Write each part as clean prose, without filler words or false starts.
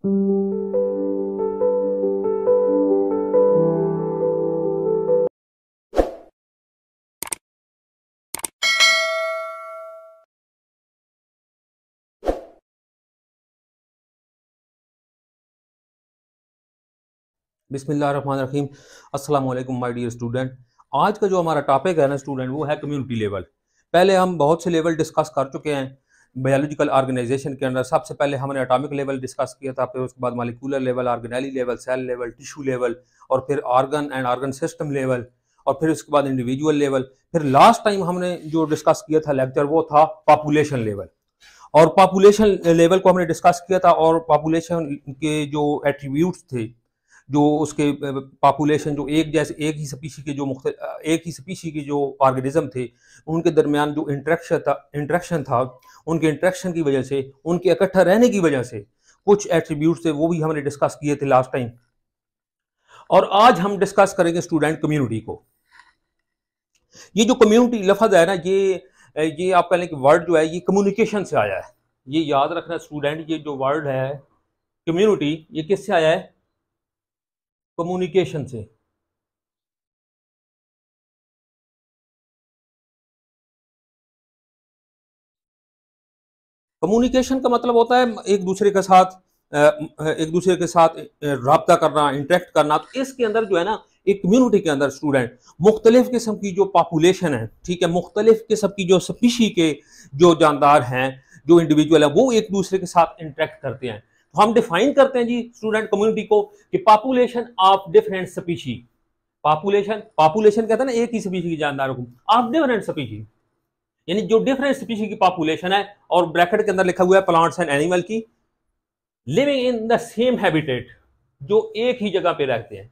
बिस्मिल्लाहिर्रहमानिर्रहीम। अस्सलाम वालेकुम माय डियर स्टूडेंट। आज का जो हमारा टॉपिक है ना स्टूडेंट, वो है कम्युनिटी लेवल। पहले हम बहुत से लेवल डिस्कस कर चुके हैं बायोलॉजिकल ऑर्गेनाइजेशन के अंदर। सबसे पहले हमने एटॉमिक लेवल डिस्कस किया था, फिर उसके बाद molecular level, organelle level, cell level, tissue level, और फिर organ and organ system level, और फिर उसके बाद इंडिविजुअल लेवल। फिर लास्ट टाइम हमने जो डिस्कस किया था लेक्चर, वो था पॉपुलेशन लेवल। और पॉपुलेशन लेवल को हमने डिस्कस किया था, और पॉपुलेशन के जो एट्रीब्यूट्स थे, जो उसके पॉपुलेशन जो एक ही स्पीशी के जो एक ही स्पीशी के जो ऑर्गेनिज्म थे, उनके दरमियान जो इंटरेक्शन था, उनके इंटरेक्शन की वजह से, उनके इकट्ठा रहने की वजह से कुछ एट्रीब्यूट्स थे, वो भी हमने डिस्कस किए थे लास्ट टाइम। और आज हम डिस्कस करेंगे स्टूडेंट कम्युनिटी को। ये जो कम्युनिटी लफ्ज है ना, ये आप कह लें कि वर्ड जो है ये कम्युनिकेशन से आया है। ये याद रखना स्टूडेंट, ये जो वर्ड है कम्युनिटी, ये किससे आया है? कम्युनिकेशन से। कम्युनिकेशन का मतलब होता है एक दूसरे के साथ रब्ता करना, इंटरेक्ट करना। तो इसके अंदर जो है ना, एक कम्युनिटी के अंदर स्टूडेंट मुख्तलिफ किस्म की जो पॉपुलेशन है, ठीक है, मुख्तलिफ किस्म की जो स्पीशी के जो जानदार हैं, जो इंडिविजुअल है, वो एक दूसरे के साथ इंटरेक्ट करते हैं। तो हम डिफाइन करते हैं जी स्टूडेंट कम्युनिटी को कि population of different species. Population population कहते हैं ना एक ही स्पीशी की जानदारों को, ऑफ डिफरेंट स्पीशी, यानी जो डिफरेंट स्पीशी की पॉपुलेशन है, और ब्रैकेट के अंदर लिखा हुआ है प्लांट्स एंड एनिमल की, living in the same habitat, जो एक ही जगह पे रहते हैं।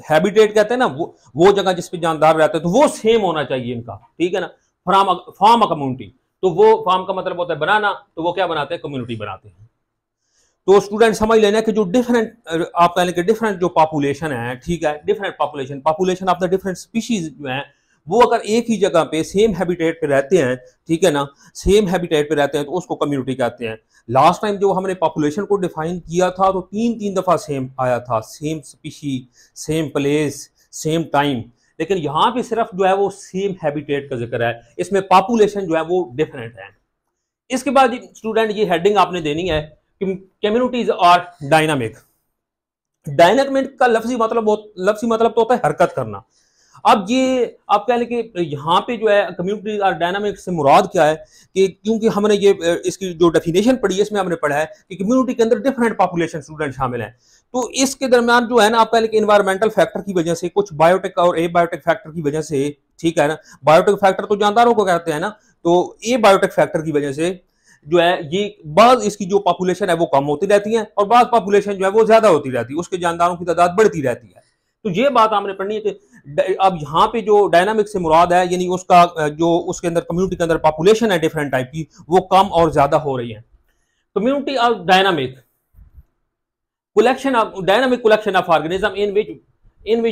हैबिटेट कहते हैं ना वो जगह जिस पे जानदार रहते हैं, तो वो सेम होना चाहिए इनका, ठीक है ना। फॉर्म अ कम्युनिटी, तो वो फॉर्म का मतलब होता है बनाना, तो वो क्या बनाते हैं? कम्युनिटी बनाते हैं। तो स्टूडेंट समझ लेना कि जो डिफरेंट आप कह लें कि डिफरेंट जो पॉपुलेशन है, ठीक है, different population of the different species जो है, वो अगर एक ही जगह पे सेम हैबिटेट पे रहते हैं, ठीक है ना, सेम हैबिटेट पे रहते हैं, तो उसको कम्युनिटी कहते हैं। लास्ट टाइम जो हमने पॉपुलेशन को डिफाइन किया था, तो तीन तीन दफा सेम आया था, same species, same place, same time. लेकिन यहाँ पे सिर्फ जो है वो सेम हैबिटेट का जिक्र है, इसमें पॉपुलेशन जो है वो डिफरेंट है। इसके बाद स्टूडेंट ये हेडिंग आपने देनी है, कम्युनिटीज आर डायनामिक। डायनामिक का लफ्जी मतलब तो होता है हरकत करना। अब ये आप कह लें कि यहाँ पे जो है कम्युनिटीज आर डायनामिक से मुराद क्या है, कि क्योंकि हमने ये इसकी जो डेफिनेशन पढ़ी है, इसमें हमने पढ़ा है कि कम्युनिटी के अंदर डिफरेंट पॉपुलेशन स्टूडेंट शामिल हैं। तो इसके दरमियान जो है ना, आप कह लें कि इन्वायरमेंटल फैक्टर की वजह से, कुछ बायोटिक और ए बायोटिक फैक्टर की वजह से, ठीक है ना, बायोटिक फैक्टर तो जानदारों को कहते हैं ना, तो ए बायोटिक फैक्टर की वजह से जो है ये बाद इसकी जो पॉपुलेशन है वो कम होती रहती है, और बाद पॉपुलेशन जो है वो ज्यादा होती रहती है, उसके जानदारों की तादाद बढ़ती रहती है। तो ये बात आपने पढ़नी है कि अब यहाँ पे जो डायनामिक से मुराद है, यानी उसका जो उसके अंदर कम्युनिटी के अंदर पॉपुलेशन है डिफरेंट टाइप की, वो कम और ज्यादा हो रही है। Community of dynamic collection of organism in which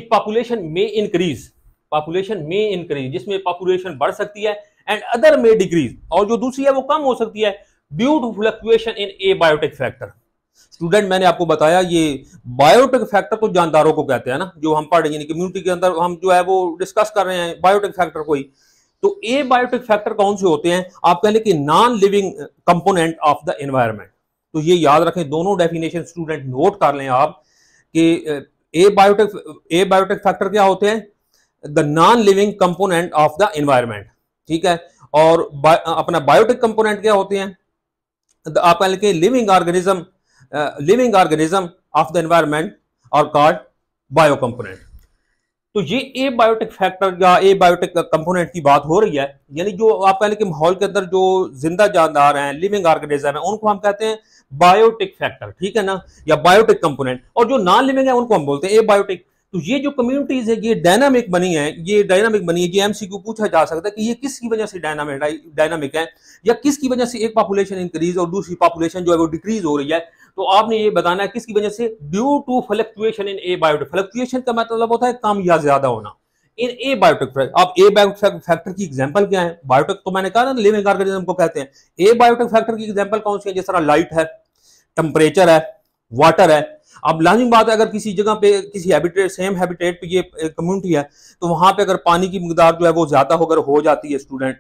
population may increase, जिसमें पॉपुलेशन बढ़ सकती है, एंड अदर में डिक्रीज, और जो दूसरी है वो कम हो सकती है, due to fluctuation in abiotic factor. Student मैंने आपको बताया ये बायोटिक फैक्टर तो जानदारों को कहते हैं ना, जो हम पढ़ रहे हैं कम्युनिटी के अंदर हम जो है वो डिस्कस कर रहे हैं बायोटिक फैक्टर को ही। तो ए बायोटिक फैक्टर कौन से होते हैं? आप कह लें कि non living component of the environment. तो ये याद रखें, दोनों डेफिनेशन स्टूडेंट नोट कर लें आप कि ए बायोटिक फैक्टर क्या होते हैं? The non living component of the environment, ठीक है। और अपना बायोटिक कंपोनेंट क्या होते हैं? आप कह लें कि living organism of the environment और कॉल्ड बायो कंपोनेंट। तो ये ए बायोटिक फैक्टर या ए बायोटिक कंपोनेंट की बात हो रही है, यानी जो आप कह लें कि माहौल के अंदर जो जिंदा जानदार हैं, लिविंग ऑर्गेनिज्म है, उनको हम कहते हैं बायोटिक फैक्टर, ठीक है ना, या बायोटिक कंपोनेंट। और जो नॉन लिविंग है उनको हम बोलते हैं ए बायोटिक। तो ये जो कम्युनिटीज है ये डायनामिक बनी है, ये एमसीक्यू पूछा जा सकता है कि ये किसकी वजह से डायनामिक है, या किसकी वजह से एक पॉपुलेशन इंक्रीज और दूसरी पॉपुलेशन जो है वो डिक्रीज हो रही है। तो आपने ये बताना है किसकी वजह से, due to fluctuation in abiotic. Fluctuation का मतलब होता है कम या ज्यादा होना इन ए बायोटिक। अब ए बायोटिक फैक्टर की एग्जांपल क्या है? बायोटिक तो मैंने कहा ना लिविंग ऑर्गेनिज्म को कहते हैं। ए बायोटिक फैक्टर की एग्जांपल कौन सी है? जिस तरह लाइट है, टेम्परेचर है, वाटर है। अब लाजिम बात है, अगर किसी जगह पे किसी हैबिटेट सेम हैबिटेट पे ये कम्युनिटी है, तो वहां पे अगर पानी की मिकदार जो है वो ज्यादा अगर हो जाती है स्टूडेंट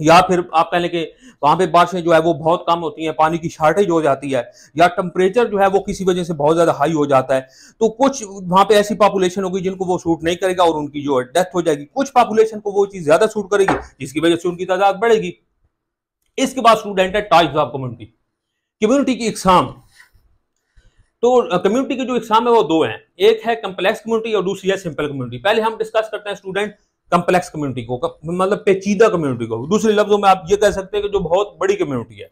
या फिर आप कह लें कि वहां पे बारिशें जो है वो बहुत कम होती हैं, पानी की शॉर्टेज हो जाती है, या टेम्परेचर जो है वो किसी वजह से बहुत ज्यादा हाई हो जाता है, तो कुछ वहां पे ऐसी पॉपुलेशन होगी जिनको वो सूट नहीं करेगा और उनकी जो डेथ हो जाएगी। कुछ पॉपुलेशन को वो चीज ज्यादा सूट करेगी जिसकी वजह से उनकी तादाद बढ़ेगी। इसके बाद स्टूडेंट है टाइप्स ऑफ कम्युनिटी, कम्युनिटी की इकसाम। तो कम्युनिटी की जो इकसाम है वो दो हैं, एक है कम्प्लेक्स कम्युनिटी और दूसरी है सिंपल कम्युनिटी। पहले हम डिस्कस करते हैं स्टूडेंट कम्प्लेक्स कम्युनिटी को, मतलब पेचीदा कम्युनिटी को। दूसरे लफ्जों में आप ये कह सकते हैं कि जो बहुत बड़ी कम्युनिटी है।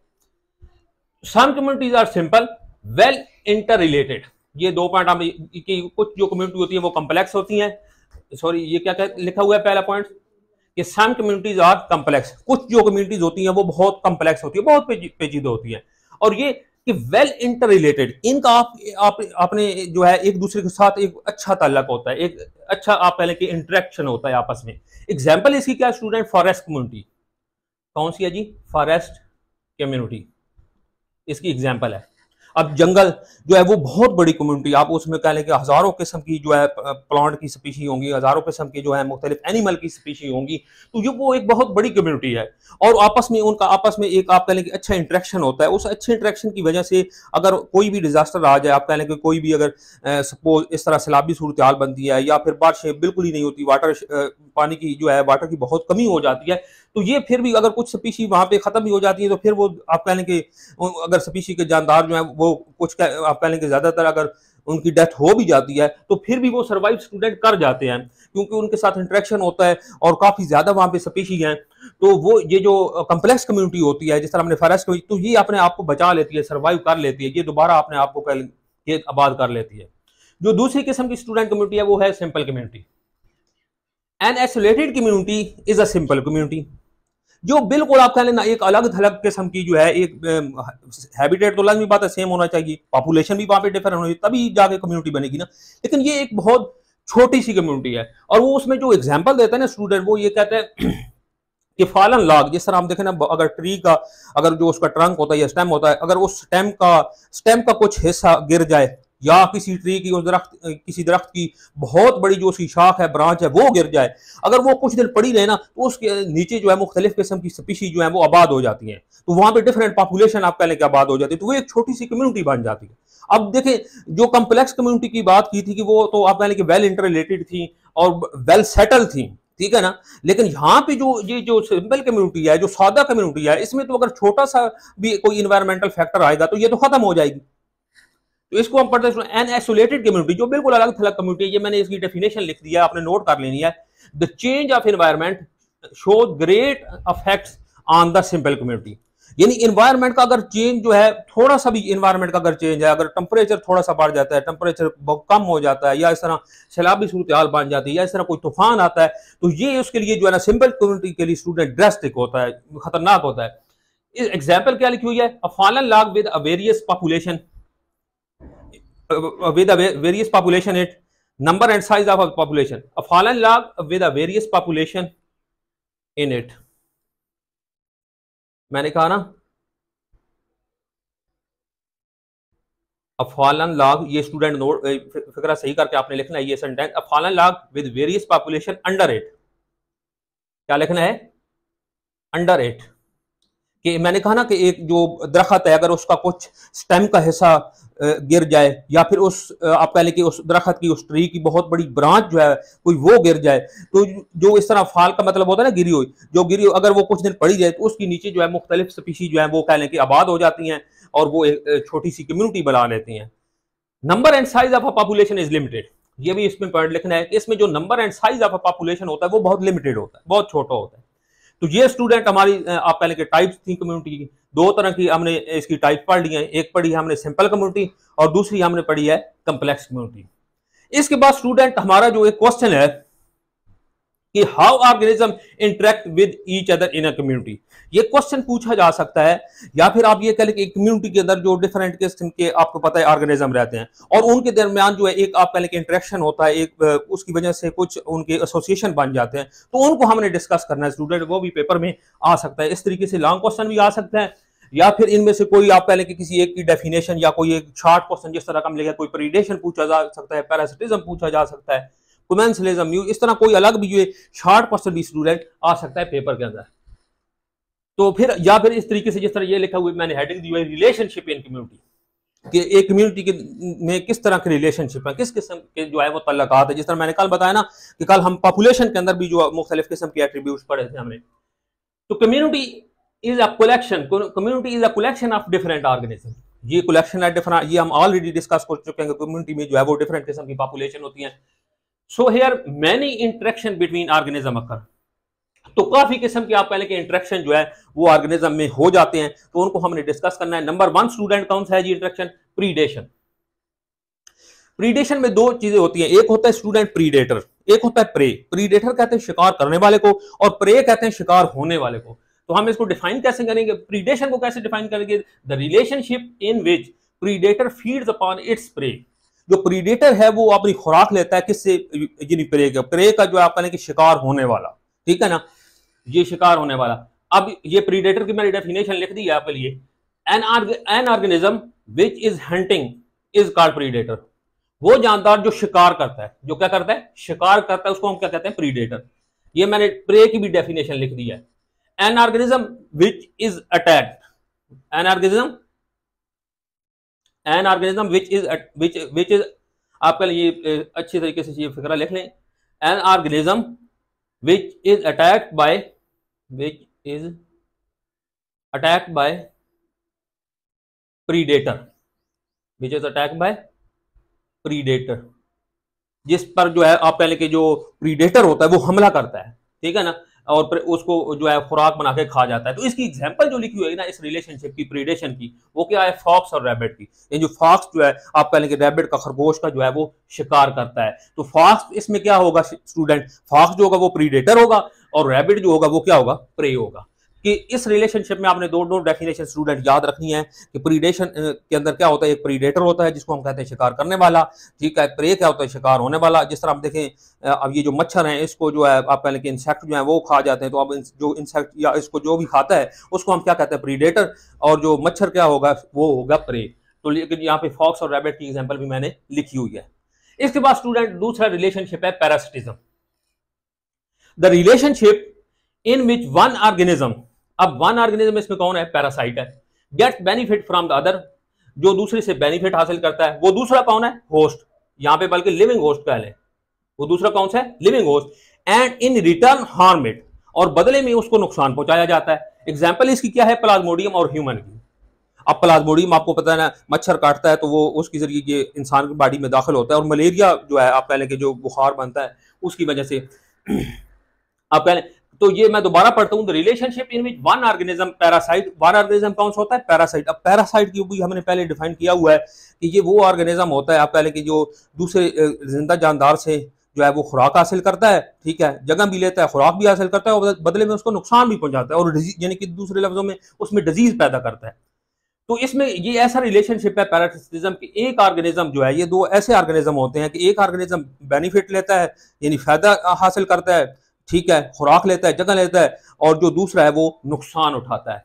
Some communities are simple well interrelated. ये दो पॉइंट आप, कुछ जो कम्युनिटी होती है वो कम्प्लेक्स होती हैं, सॉरी ये क्या लिखा हुआ है पहला पॉइंट कि सम कम्युनिटीज आर कम्प्लेक्स। कुछ जो कम्युनिटीज होती हैं वो बहुत कम्प्लेक्स होती है, बहुत पेचीदा होती है। और ये कि वेल इंटर रिलेटेड, इनका आपने जो है एक दूसरे के साथ एक अच्छा ताल्लुक होता है, एक अच्छा आप कह लें कि इंटरेक्शन होता है आपस में। एग्जाम्पल इसकी क्या स्टूडेंट, फॉरेस्ट कम्युनिटी। कौन सी है जी? फॉरेस्ट कम्युनिटी इसकी एग्जाम्पल है। अब जंगल जो है वो बहुत बड़ी कम्युनिटी, आप उसमें कह लें कि हजारों किस्म की जो है प्लांट की स्पीशी होंगी, हजारों किस्म की जो है मुख्तलिफ एनिमल की स्पीशी होंगी, तो ये वो एक बहुत बड़ी कम्युनिटी है। और आपस में उनका आपस में एक आप कह लें कि अच्छा इंटरेक्शन होता है। उस अच्छे इंटरेक्शन की वजह से अगर कोई भी डिजास्टर आ जाए, आप कह लें कि कोई भी अगर सपोज इस तरह सैलाबी सूरत हाल बनती है, या फिर बारिशें बिल्कुल ही नहीं होती, वाटर पानी की जो है वाटर की बहुत कमी हो जाती है, तो ये फिर भी अगर कुछ स्पीशी वहां पे खत्म भी हो जाती है, तो फिर वो आप कह लें कि अगर स्पीशी के जानदार जो है वो कुछ आप कह लें कि ज्यादातर अगर उनकी डेथ हो भी जाती है, तो फिर भी वो सर्वाइव स्टूडेंट कर जाते हैं, क्योंकि उनके साथ इंटरेक्शन होता है और काफी ज्यादा वहां पे स्पीशी हैं। तो वो ये जो कम्प्लेक्स कम्युनिटी होती है, जिस तरह हमने फॉरेस्ट कम्युनिटी, तो ये अपने आप को बचा लेती है, सर्वाइव कर लेती है, ये दोबारा अपने आप को ये आबाद कर लेती है। जो दूसरी किस्म की स्टूडेंट कम्युनिटी है वो है simple community. An isolated community is a simple community. जो बिल्कुल आप कह लेना एक अलग थलग किस्म की जो है, एक हैबिटेट तो लाजमी बात है सेम होना चाहिए, पॉपुलेशन भी वहां पे डिफरेंट होनी, तभी जाके कम्युनिटी बनेगी ना। लेकिन ये एक बहुत छोटी सी कम्युनिटी है। और वो उसमें जो एग्जांपल देता है ना स्टूडेंट, वो ये कहते हैं कि फॉलन लॉग, जिस तरह हम देखें ना, अगर ट्री का अगर जो उसका ट्रंक होता है या स्टेम होता है, अगर उस स्टेम का कुछ हिस्सा गिर जाए, या किसी ट्री की उस किसी दरख्त की बहुत बड़ी जो उसकी शाख है, ब्रांच है, वो गिर जाए, अगर वो कुछ दिन पड़ी रहे ना, तो उसके नीचे जो है मुख्तलिफ किस्म की स्पीशी जो है वो आबाद हो जाती हैं। तो वहां पे डिफरेंट पॉपुलेशन आप कह लें कि आबाद हो जाती है, तो वो एक छोटी सी कम्युनिटी बन जाती है। अब देखें, जो कम्प्लेक्स कम्युनिटी की बात की थी कि वो तो आप कह लें कि वेल इंटर रिलेटेड थी और वेल सेटल थी, ठीक है ना। लेकिन यहाँ पे जो ये जो सिंपल कम्युनिटी है, जो सादा कम्युनिटी है, इसमें तो अगर छोटा सा भी कोई इन्वायरमेंटल फैक्टर आएगा तो ये तो खत्म हो जाएगी। तो इसको हम पढ़ते हैं एन आइसोलेटेड कम्युनिटी, जो बिल्कुल अलग थलग कम्युनिटी है। ये मैंने इसकी डेफिनेशन लिख दिया है, आपने नोट कर लेनी है। The change of environment show great effects on the simple community. यानी एनवायरमेंट का अगर चेंज जो है, थोड़ा सा भी एनवायरमेंट का अगर चेंज है, अगर टेम्परेचर थोड़ा सा बढ़ जाता है, टेम्परेचर बहुत कम हो जाता है, या इस तरह सैलाबी सूरत हाल बन जाती है, या इस तरह कोई तूफान आता है, तो ये उसके लिए जो है ना सिंपल कम्युनिटी के लिए स्टूडेंट ड्रास्टिक होता है, खतरनाक होता है। एग्जाम्पल क्या लिखी हुई है? अ fallen log with a various population with a various population it number and size of a population, a fallen log with a various population in it। मैंने कहा ना a fallen log, ये स्टूडेंट नोट फिक्रा सही करके आपने लिखना है ये sentence, a fallen log with various population under it। क्या लिखना है? Under it. कि मैंने कहा ना कि एक जो दरख्त है, अगर उसका कुछ स्टेम का हिस्सा गिर जाए, या फिर उस आप कह लें कि उस दरख्त की, उस ट्री की बहुत बड़ी ब्रांच जो है कोई वो गिर जाए, तो जो इस तरह फाल का मतलब होता है ना, गिरी हुई, जो गिरी अगर वो कुछ दिन पड़ी जाए, तो उसके नीचे जो है मुख्तलिफ स्पीशी जो है वो कह लें कि आबाद हो जाती हैं और वो एक छोटी सी कम्युनिटी बना लेती हैं। Number and size of a population is limited. ये भी इसमें पॉइंट लिखना है कि इसमें जो number and size of a population होता है वो बहुत लिमिटेड होता है, बहुत छोटा होता है। तो ये स्टूडेंट हमारी आप कह लें कि टाइप्स थी कम्युनिटी की। दो तरह की हमने इसकी टाइप पढ़ ली है, एक पढ़ी है हमने सिंपल कम्युनिटी और दूसरी हमने पढ़ी है कम्प्लेक्स कम्युनिटी। इसके बाद स्टूडेंट हमारा जो एक क्वेश्चन है कि how organism interact with each other in a community. ये क्वेश्चन पूछा जा सकता है, या फिर आप ये कह लें कि कम्युनिटी के अंदर जो डिफरेंट किस्म के आपको पता है ऑर्गेनिज्म रहते हैं, और उनके दरमियान जो है एक आप कह लें कि इंटरेक्शन होता है, एक उसकी वजह से कुछ उनके एसोसिएशन बन जाते हैं, तो उनको हमने डिस्कस करना है स्टूडेंट। वो भी पेपर में आ सकता है, इस तरीके से लॉन्ग क्वेश्चन भी आ सकता है, या फिर इनमें से कोई आप पहले कि किसी एक की डेफिनेशन या कोई एक शॉर्ट क्वेश्चन जिस तरह का हम लिखा, कोई प्रीडेशन पूछा जा सकता है, पैरासिटिज्म पूछा जा सकता है, कोमेंसलिज्म, इस तरह कोई अलग भी जो शॉर्ट क्वेश्चन भी स्टूडेंट आ सकता है पेपर के अंदर। तो फिर या फिर इस तरीके से जिस तरह ये लिखा हुआ मैंने हेडिंग दी हुई है रिलेशनशिप इन कम्युनिटी, कि एक कम्युनिटी के में किस तरह के रिलेशनशिप है, किस किस्म के जो है वो तल्लकात है। जिस तरह मैंने कल बताया ना कि कल हम पॉपुलेशन के अंदर भी जो मुख्तलिफ किस्म के एट्रीब्यूट्स पढ़े थे हमने। तो community is a collection of different organism. ये कलेक्शन है डिफरेंट, ये हम ऑलरेडी डिस्कस कर चुके हैं। कम्युनिटी में जो है वो डिफरेंट किस्म की पॉपुलेशन होती है। So here many interaction between organism occur, तो काफी किस्म के आप पहले के इंटरेक्शन जो है वो ऑर्गेनिज्म में हो जाते हैं, तो उनको हमने डिस्कस करना है। नंबर 1 स्टूडेंट कौन सा है जी इंटरेक्शन? प्रीडेशन। प्रीडेशन में दो चीजें होती हैं, एक होता है स्टूडेंट प्रीडेटर, एक होता है प्रे। प्रीडेटर कहते हैं शिकार करने वाले को और प्रे कहते हैं शिकार होने वाले को। तो हम इसको डिफाइन कैसे करेंगे? प्रीडेशन को कैसे डिफाइन करेंगे? The relationship in which predator feeds upon its prey. जो प्रीडेटर है वो अपनी खुराक लेता है किससे? यानी प्रे का। प्रे का जो आप कहें कि शिकार होने वाला, ठीक है ना, ये शिकार होने वाला। अब ये प्रीडेटर की मैंने डेफिनेशन लिख दी है आपके लिए। An organism which is hunting is called predator. वो जानदार जो शिकार करता है, जो क्या करता है? शिकार करता है, उसको हम क्या कहते हैं? प्रीडेटर। ये मैंने प्रे की भी डेफिनेशन लिख दी है। An organism which is attacked, an organism which is आपका ये अच्छी तरीके से ये फिक्रा लिख लें। An organism which is attacked by predator, जिस पर जो है आप पहले के जो प्रीडेटर होता है वो हमला करता है, ठीक है ना, और उसको जो है खुराक बना के खा जाता है। तो इसकी एग्जांपल जो लिखी हुई है ना इस रिलेशनशिप की, प्रीडेशन की, वो क्या है? फॉक्स और रैबिट की। ये जो फॉक्स जो है आप पहले के रैबिट का, खरगोश का जो है वो शिकार करता है। तो फॉक्स इसमें क्या होगा स्टूडेंट? फॉक्स जो होगा वो प्रीडेटर होगा और रैबिट जो होगा वो क्या होगा? प्रे होगा। कि इस रिलेशनशिप में आपने दो डेफिनेशन स्टूडेंट याद रखनी है कि प्रीडेशन के अंदर क्या होता है? एक प्रीडेटर होता है जिसको हम कहते हैं शिकार करने वाला, ठीक है। प्रे क्या होता है? शिकार होने वाला। जिस तरह आप देखें अब ये जो मच्छर हैं इसको जो है आप पहले के इंसेक्ट जो है वो खा जाते हैं, तो अब जो इंसेक्ट या इसको जो भी खाता है उसको हम क्या कहते हैं? प्रीडेटर। और जो मच्छर क्या होगा? वो होगा प्रे। तो लेकिन यहाँ पे फॉक्स और रैबिट की एग्जाम्पल भी मैंने लिखी हुई है। इसके बाद स्टूडेंट दूसरा रिलेशनशिप है parasitism. The relationship in which one organism, अब वन ऑर्गेनिज्म इसमें कौन है? पैरासाइट है। Get benefit from the other, जो दूसरे से बेनिफिट हासिल करता है। वो दूसरा कौन है? होस्ट। यहां पे बल्कि लिविंग होस्ट कह लें। वो दूसरा कौन सा है? Living host. And in return harm it, और बदले में उसको नुकसान पहुंचाया जाता है। एग्जाम्पल इसकी क्या है? प्लाज्मोडियम और ह्यूमन की। अब प्लाज्मोडियम आपको पता है ना, मच्छर काटता है तो वो उसके जरिए ये इंसान की बॉडी में दाखिल होता है, और मलेरिया जो है आप पहले के जो बुखार बनता है उसकी वजह से आप पहले। तो ये मैं दोबारा पढ़ता हूं। The relationship in which one organism parasite, one organism कौन सा होता है? पैरासाइट। अब पैरासाइट की भी हमने पहले डिफाइन किया हुआ है कि ये वो ऑर्गेनिज्म होता है आप पहले कि जो दूसरे जिंदा जानदार से जो है वो खुराक हासिल करता है, ठीक है, जगह भी लेता है, खुराक भी हासिल करता है और बदले में उसको नुकसान भी पहुंचाता है, और यानी कि दूसरे लफ्जों में उसमें डिजीज पैदा करता है। तो इसमें ये ऐसा रिलेशनशिप है पैरासिटिज्म की, एक ऑर्गेनिज्म जो है, ये दो ऐसे ऑर्गेनिज्म होते हैं कि एक ऑर्गेनिज्म बेनिफिट लेता है यानी फायदा हासिल करता है, ठीक है, खुराक लेता है, जगह लेता है, और जो दूसरा है वो नुकसान उठाता है।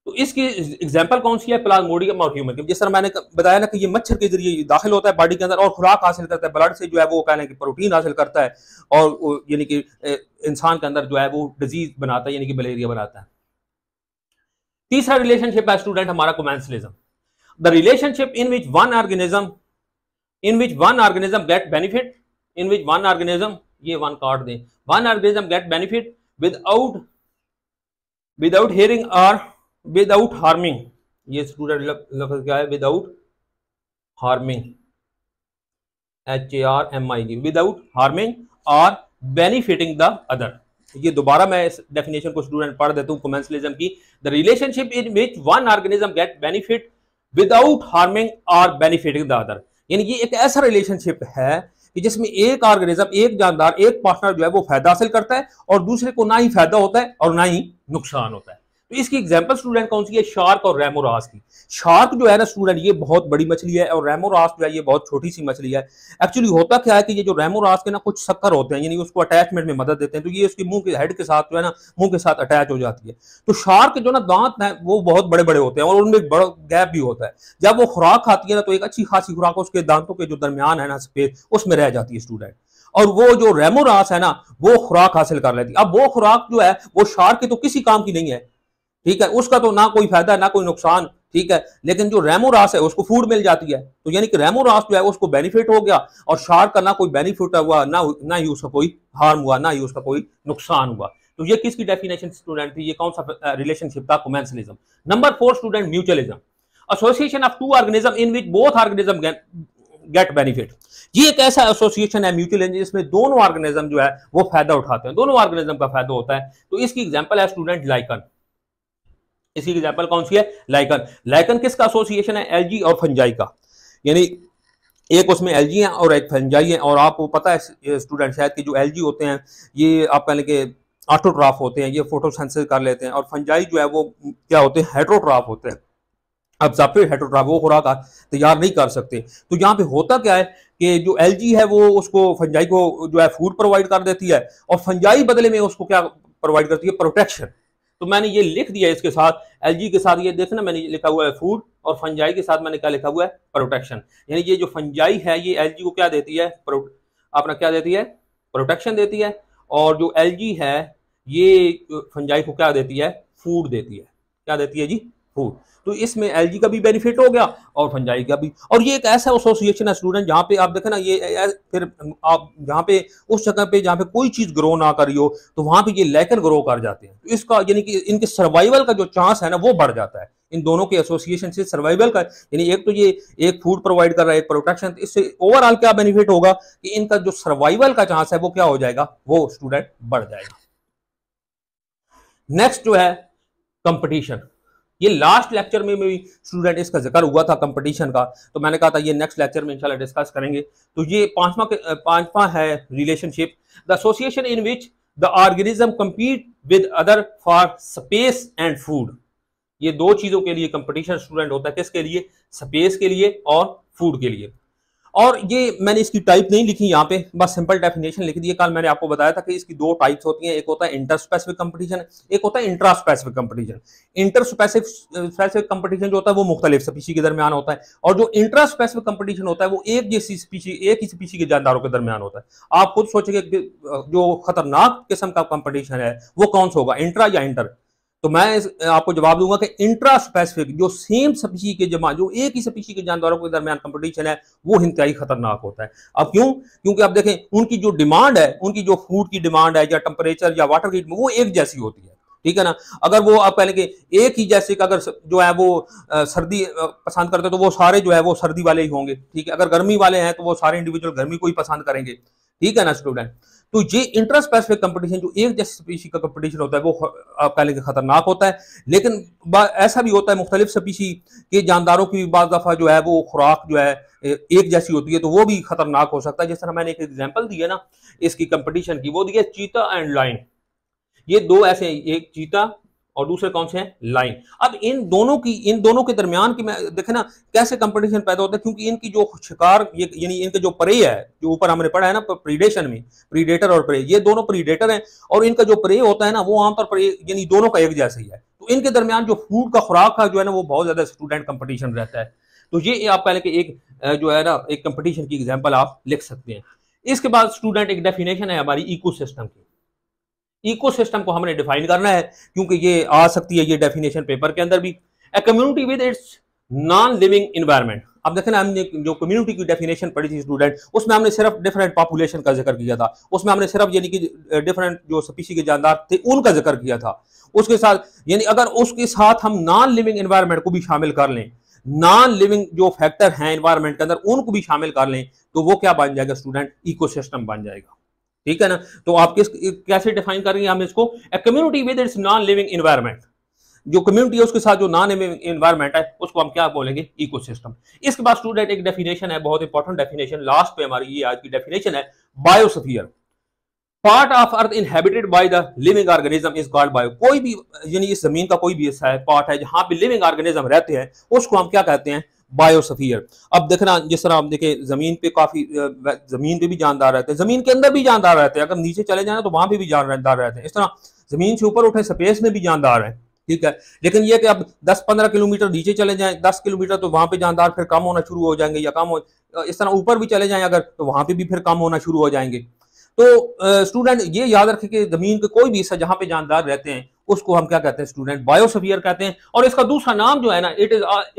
तो इसकी एग्जांपल कौन सी है? प्लाज्मोडियम और ह्यूमन की। जिस तरह मैंने बताया ना कि ये मच्छर के जरिए दाखिल होता है बॉडी के अंदर और खुराक हासिल करता है, ब्लड से जो है वो कहने की प्रोटीन हासिल करता है, और यानी कि इंसान के अंदर जो है वो डिजीज बनाता है, यानी कि मलेरिया बनाता है। तीसरा रिलेशनशिप है स्टूडेंट हमारा commensalism. The relationship in which one organism get benefit, in which one organism, ये वन काट दें, one organism get benefit without hearing और विदाउट हार्मिंग। ये स्टूडेंट लफ्ज क्या है? Without harming, HARMING, without harming और बेनिफिटिंग द अदर। ये दोबारा मैं इस डेफिनेशन को स्टूडेंट पढ़ देता हूं कोमेंसलिज्म की। The relationship in which one organism get benefit without harming और बेनिफिटिंग द अदर, यानी ये एक ऐसा रिलेशनशिप है कि जिसमें एक ऑर्गेनिज्म, एक जानदार, एक पार्टनर जो है वो फायदा हासिल करता है और दूसरे को ना ही फायदा होता है और ना ही नुकसान होता है। तो इसकी एग्जांपल स्टूडेंट कौन सी है? शार्क और रेमोरास की। शार्क जो है ना स्टूडेंट, ये बहुत बड़ी मछली है और रेमोरास जो है ये बहुत छोटी सी मछली है। एक्चुअली होता क्या है कि ये जो रेमोरास के ना कुछ शक्कर होते हैं, यानी उसको अटैचमेंट में मदद देते हैं, तो ये उसके मुंह के हेड के साथ जो है ना, मुंह के साथ अटैच हो जाती है। तो शार्क जो ना दांत हैं वो बहुत बड़े बड़े होते हैं और उनमें एक बड़ा गैप भी होता है। जब वो खुराक खाती है ना तो एक अच्छी खासी खुराक उसके दांतों के जो दरमियान है ना स्पेस, उसमें रह जाती है स्टूडेंट। और वो जो रेमोरास है ना वो खुराक हासिल कर लेती है। अब वो खुराक जो है वो शार्क की तो किसी काम की नहीं है, ठीक है, उसका तो ना कोई फायदा ना कोई नुकसान, ठीक है, लेकिन जो रेमोरास है उसको फूड मिल जाती है। तो यानी कि रेमोरास जो है उसको बेनिफिट हो गया और शार्क का ना कोई बेनिफिट हुआ, ना ही उसका कोई हार्म हुआ, ना ही उसका कोई नुकसान हुआ। तो ये किसकी डेफिनेशन स्टूडेंट थी? ये कौन सा रिलेशनशिप था? Commensalism. Number 4 student, mutualism, association of two organism in which both organism get benefit. ये एक ऐसा एसोसिएशन है म्यूचुअल जिसमें दोनों ऑर्गेनिज्म जो है वो फायदा उठाते हैं, दोनों ऑर्गेनिज्म का फायदा होता है। तो इसकी एग्जांपल है स्टूडेंट लाइकन। इसकी एग्जांपल कौन सी है? लाइकन। लाइकन किसका एसोसिएशन है? एलगी और फंजाई का। यानी एक उसमें एलजी है और एक फंजाई है। और आपको पता है स्टूडेंट शायद कि जो एलजी होते हैं ये आप कह लें कि ऑटोट्राफ होते हैं, ये फोटोसिंथेसिस कर लेते हैं, और फंजाई जो है वो क्या होते हैं? हेटेरोट्राफ होते हैं। अब जाफिर हेटेरोट्राफ वो खुराक तैयार नहीं कर सकते। तो यहाँ पे होता क्या है कि जो एलजी है वो उसको फंजाई को जो है फूड प्रोवाइड कर देती है और फंजाई बदले में उसको क्या प्रोवाइड करती है? प्रोटेक्शन। तो मैंने ये लिख दिया इसके साथ, एलजी के साथ ये देखना मैंने लिखा हुआ है फूड, और फंजाई के साथ मैंने क्या लिखा हुआ है? प्रोटेक्शन। यानी ये जो फंजाई है ये एलजी को क्या देती है? अपना क्या देती है? प्रोटेक्शन देती है। और जो एलजी है ये फंजाई को क्या देती है? फूड देती है। क्या देती है जी? फूड। तो इसमें एलजी का भी बेनिफिट हो गया और फंजाई का भी। और ये एक ऐसा एसोसिएशन है स्टूडेंट जहां पे आप देखें ना, ये फिर आप जहां पे उस जगह पे जहां पे कोई चीज ग्रो ना करी हो तो वहां पे ये लेकर ग्रो कर जाते हैं। तो इसका यानी कि इनके सर्वाइवल का जो चांस है ना वो बढ़ जाता है इन दोनों के एसोसिएशन से सर्वाइवल का। यानी एक तो ये एक फूड प्रोवाइड कर रहा है, एक प्रोटेक्शन। इससे ओवरऑल क्या बेनिफिट होगा कि इनका जो सर्वाइवल का चांस है वो क्या हो जाएगा? वो स्टूडेंट बढ़ जाएगा। नेक्स्ट जो है कंपटीशन। ये लास्ट लेक्चर में भी स्टूडेंट इसका जिक्र हुआ था कंपटीशन का, तो मैंने कहा था ये नेक्स्ट लेक्चर में इंशाल्लाह डिस्कस करेंगे। तो ये पांचवा है relationship, the association in which the organism compete with other for space and food. ये दो चीजों के लिए कंपटीशन स्टूडेंट होता है। किसके लिए? स्पेस के लिए और फूड के लिए। और ये मैंने इसकी टाइप नहीं लिखी यहाँ पे, बस सिंपल डेफिनेशन लिख दी है। कल मैंने आपको बताया था कि इसकी दो टाइप्स होती हैं, एक होता है इंटर स्पेसिफिक कंपटीशन, एक होता है intra specific competition. Inter specific competition जो होता है वो मुख्तलिफ स्पीशी के दरमियान होता है, और जो इंट्रा स्पेसिफिक कंपटीशन होता है वो एक जैसी स्पीशी, एक ही स्पीशी के जानदारों के दरमियान होता है। आप खुद सोचेंगे जो खतरनाक किस्म का कंपटीशन है वो कौन सा होगा, इंट्रा या इंटर? तो मैं आपको जवाब दूंगा कि इंट्रा स्पेसिफिक, जो सेम स्पीशी के जो एक ही स्पीशी के जानदारों के दरमियान कंपटीशन है वो इंतहाई खतरनाक होता है। अब क्यों? क्योंकि आप देखें उनकी जो डिमांड है, उनकी जो फूड की डिमांड है या टेम्परेचर या वाटर की, वो एक जैसी होती है, ठीक है ना। अगर वो आप कह लें कि एक ही जैसे का अगर जो है वो सर्दी पसंद करते तो वो सारे जो है वो सर्दी वाले ही होंगे, ठीक है। अगर गर्मी वाले हैं तो वो सारे इंडिविजुअल गर्मी को ही पसंद करेंगे, ठीक है ना स्टूडेंट। तो ये इंटर स्पेसिफिक कंपटीशन जो एक जैसी स्पीशी का कंपटीशन होता है वो आप कह लेंगे खतरनाक होता है। लेकिन ऐसा भी होता है मुख्तलिफ स्पीशी के जानदारों की बाज़ दफा जो है वो खुराक जो है एक जैसी होती है, तो वो भी खतरनाक हो सकता है। जिस तरह मैंने एक एग्जांपल दी है ना इसकी कंपटीशन की, वो दी है चीता एंड लाइन। ये दो ऐसे, एक चीता और दूसरे कौन से हैं? लाइन। अब इन दोनों के दरमियान की मैं देखे ना कैसे कंपटीशन पैदा होता है, क्योंकि इनकी जो शिकार यानी इनके जो प्रे है, जो ऊपर हमने पढ़ा है ना प्रीडेशन में, प्रीडेटर और प्रे, ये दोनों प्रीडेटर हैं और इनका जो प्रे होता है ना वो आमतौर पर यानी दोनों का एक जैसा ही है। तो इनके दरमियान जो फूड का खुराक का जो है ना वो बहुत ज्यादा स्टूडेंट कंपटीशन रहता है। तो ये आप कह लें कि एक जो है ना एक कंपटीशन की एग्जाम्पल आप लिख सकते हैं। इसके बाद स्टूडेंट एक डेफिनेशन है हमारी इकोसिस्टम की। इकोसिस्टम को हमने डिफाइन करना है क्योंकि ये आ सकती है ये डेफिनेशन पेपर के अंदर भी। A community with its non living environment. अब देखना हमने जो कम्युनिटी की डेफिनेशन पढ़ी थी स्टूडेंट, उसमें हमने सिर्फ डिफरेंट पॉपुलेशन का जिक्र किया था, उसमें हमने सिर्फ यानी कि डिफरेंट जो स्पीशी के जानदार थे उनका जिक्र किया था। उसके साथ यानी अगर उसके साथ हम नॉन लिविंग एनवायरनमेंट को भी शामिल कर लें, नॉन लिविंग जो फैक्टर हैं एनवायरनमेंट के अंदर उनको भी शामिल कर लें, तो वो क्या बन जाएगा स्टूडेंट? इकोसिस्टम बन जाएगा, ठीक है ना। तो आप कैसे डिफाइन करेंगे हम इसको? A community with its non living environment. जो कम्युनिटी है उसके साथ जो नॉन लिविंग एनवायरनमेंट है उसको हम क्या बोलेंगे? इकोसिस्टम। इसके बाद स्टूडेंट एक डेफिनेशन है, बहुत इंपॉर्टेंट डेफिनेशन, लास्ट पे हमारी ये आज की डेफिनेशन है, biosphere. Part of earth inhabited by the living organism is called bio. कोई भी यानी इस जमीन का कोई भी हिस्सा है, पार्ट है जहां पे लिविंग ऑर्गेनिज्म रहते हैं, उसको हम क्या कहते हैं? बायोस्फीयर। अब देखना, जिस तरह आप देखें जमीन पे काफी जमीन पे भी जानदार रहते हैं, जमीन के अंदर भी जानदार रहते हैं, अगर नीचे चले जाए तो वहां पे भी जानदार रहते हैं। इस तरह जमीन से ऊपर उठे स्पेस में भी जानदार है, ठीक है। लेकिन ये कि अब 10-15 किलोमीटर नीचे चले जाएं, 10 किलोमीटर, तो वहां पे जानदार फिर कम होना शुरू हो जाएंगे, या कम हो, इस तरह ऊपर भी चले जाएं अगर, तो वहां पे भी फिर कम होना शुरू हो जाएंगे। तो स्टूडेंट ये याद रखें कि जमीन के कोई भी हिस्सा जहां पे जानदार रहते हैं उसको हम क्या कहते हैं स्टूडेंट? बायोस्फीयर कहते हैं। और इसका दूसरा नाम जो है ना, it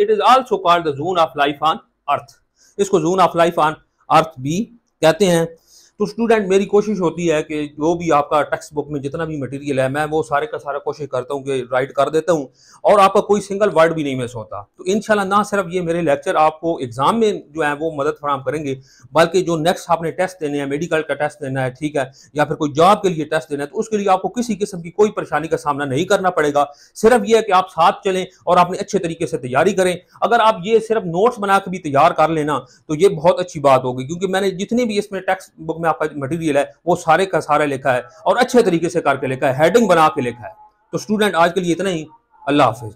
is also called the zone of life on earth. इसको zone of life on earth भी कहते हैं। तो स्टूडेंट मेरी कोशिश होती है कि जो भी आपका टेक्स्ट बुक में जितना भी मटेरियल है, मैं वो सारे का सारा कोशिश करता हूँ कि राइट कर देता हूँ, और आपका कोई सिंगल वर्ड भी नहीं मिस होता। तो इंशाल्लाह ना सिर्फ ये मेरे लेक्चर आपको एग्जाम में जो है वो मदद फराहम करेंगे, बल्कि जो नेक्स्ट आपने टेस्ट देने हैं, मेडिकल का टेस्ट देना है, ठीक है, या फिर कोई जॉब के लिए टेस्ट देना है, तो उसके लिए आपको किसी किस्म की कोई परेशानी का सामना नहीं करना पड़ेगा। सिर्फ ये है कि आप साथ चलें और आपने अच्छे तरीके से तैयारी करें। अगर आप ये सिर्फ नोट्स बना के भी तैयार कर लेना तो ये बहुत अच्छी बात होगी, क्योंकि मैंने जितनी भी इसमें टेक्स्ट बुक में आपका मटेरियल है वो सारे का सारा लिखा है और अच्छे तरीके से करके लिखा है, हेडिंग बना के लिखा है। तो स्टूडेंट आज के लिए इतना ही। अल्लाह हाफिज।